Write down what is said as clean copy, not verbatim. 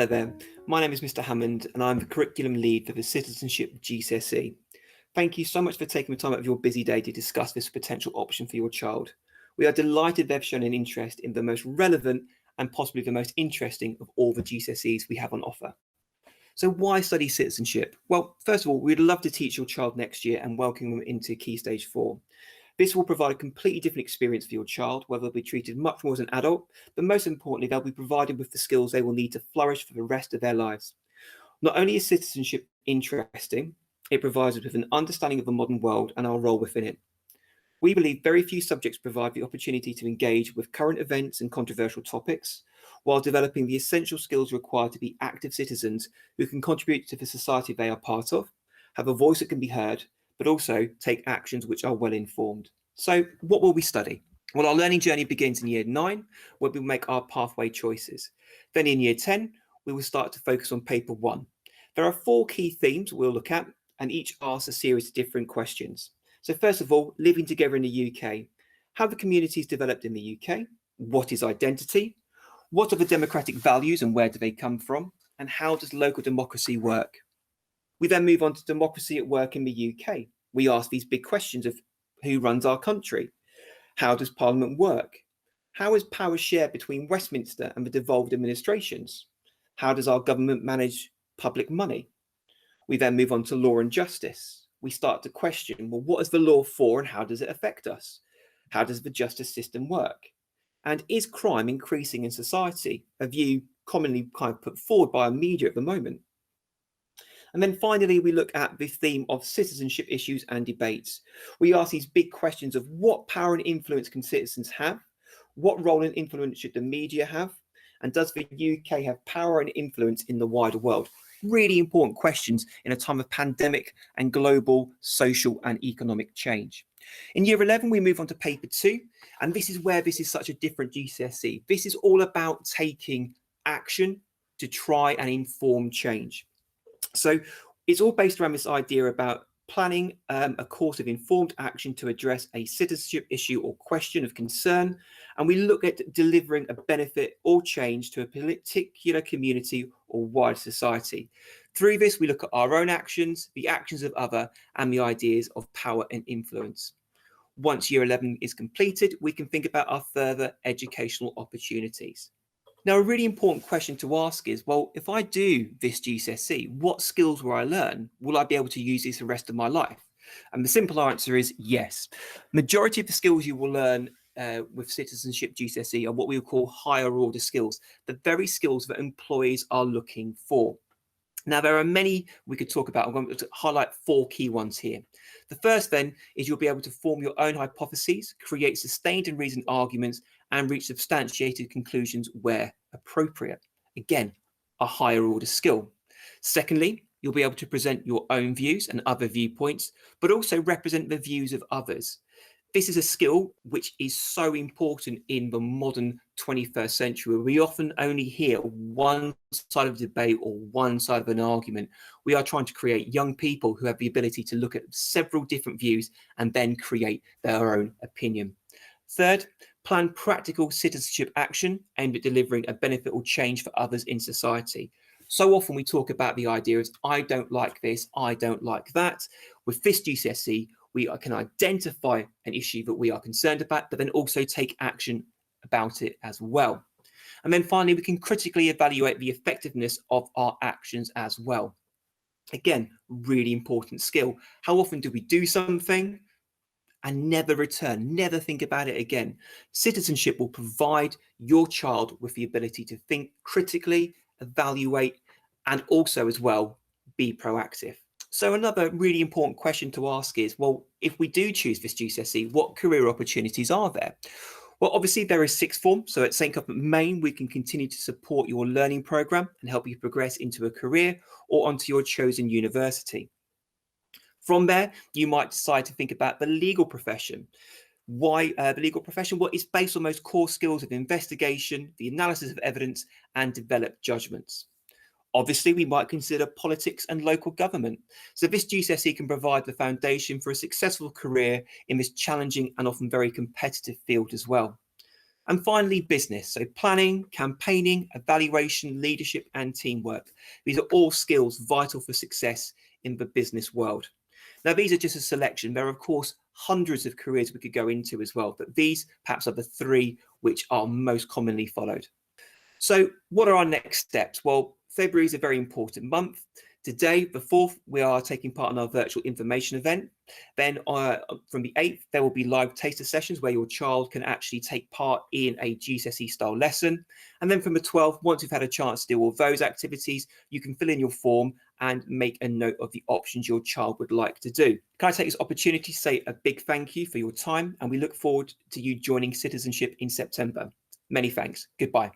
Hello there, my name is Mr. Hammond and I'm the Curriculum Lead for the Citizenship GCSE. Thank you so much for taking the time out of your busy day to discuss this potential option for your child. We are delighted they've shown an interest in the most relevant and possibly the most interesting of all the GCSEs we have on offer. So why study citizenship? Well, first of all, we'd love to teach your child next year and welcome them into Key Stage 4. This will provide a completely different experience for your child, where they'll be treated much more as an adult, but most importantly, they'll be provided with the skills they will need to flourish for the rest of their lives. Not only is citizenship interesting, it provides us with an understanding of the modern world and our role within it. We believe very few subjects provide the opportunity to engage with current events and controversial topics, while developing the essential skills required to be active citizens who can contribute to the society they are part of, have a voice that can be heard, but also take actions which are well informed. So what will we study? Well, our learning journey begins in year 9, where we make our pathway choices. Then in year 10, we will start to focus on paper 1. There are 4 key themes we'll look at, and each asks a series of different questions. So first of all, living together in the UK. How have the communities developed in the UK? What is identity? What are the democratic values and where do they come from? And how does local democracy work? We then move on to democracy at work in the UK. We ask these big questions of who runs our country? How does Parliament work? How is power shared between Westminster and the devolved administrations? How does our government manage public money? We then move on to law and justice. We start to question, well, what is the law for and how does it affect us? How does the justice system work? And is crime increasing in society? A view commonly kind of put forward by our media at the moment. And then finally, we look at the theme of citizenship issues and debates. We ask these big questions of what power and influence can citizens have? What role and influence should the media have? And does the UK have power and influence in the wider world? Really important questions in a time of pandemic and global social and economic change. In year 11, we move on to paper 2, and this is where this is such a different GCSE. This is all about taking action to try and inform change. So it's all based around this idea about planning a course of informed action to address a citizenship issue or question of concern. And we look at delivering a benefit or change to a particular community or wider society. Through this, we look at our own actions, the actions of others, and the ideas of power and influence. Once year 11 is completed, we can think about our further educational opportunities. Now, a really important question to ask is, well, if I do this GCSE, what skills will I learn? Will I be able to use this the rest of my life? And the simple answer is yes. Majority of the skills you will learn with Citizenship GCSE are what we would call higher order skills, the very skills that employees are looking for. Now, there are many we could talk about. I'm going to highlight 4 key ones here. The first then is you'll be able to form your own hypotheses, create sustained and reasoned arguments, and reach substantiated conclusions where appropriate. Again, a higher order skill. Secondly, you'll be able to present your own views and other viewpoints, but also represent the views of others. This is a skill which is so important in the modern 21st century. We often only hear one side of a debate or one side of an argument. We are trying to create young people who have the ability to look at several different views and then create their own opinion. Third, plan practical citizenship action aimed at delivering a benefit or change for others in society. So often we talk about the idea of, I don't like this, I don't like that. With this GCSE, we can identify an issue that we are concerned about, but then also take action about it as well. And then finally, we can critically evaluate the effectiveness of our actions as well. Again, really important skill. How often do we do something and never return, never think about it again? Citizenship will provide your child with the ability to think critically, evaluate, and also as well, be proactive. So another really important question to ask is, well, if we do choose this GCSE, what career opportunities are there? Well, obviously there is sixth form. So at St Cuthbert Main, we can continue to support your learning programme and help you progress into a career or onto your chosen university. From there, you might decide to think about the legal profession. Why the legal profession? Well, it's based on those core skills of investigation, the analysis of evidence, and develop judgments. Obviously, we might consider politics and local government. So this GCSE can provide the foundation for a successful career in this challenging and often very competitive field as well. And finally, business. So planning, campaigning, evaluation, leadership, and teamwork. These are all skills vital for success in the business world. Now, these are just a selection. There are, of course, hundreds of careers we could go into as well, but these perhaps are the three which are most commonly followed. So what are our next steps? Well, February is a very important month. Today, the 4th, we are taking part in our virtual information event. Then from the 8th, there will be live taster sessions where your child can actually take part in a GCSE style lesson. And then from the 12th, once you've had a chance to do all those activities, you can fill in your form and make a note of the options your child would like to do. Can I take this opportunity to say a big thank you for your time, and we look forward to you joining Citizenship in September. Many thanks. Goodbye.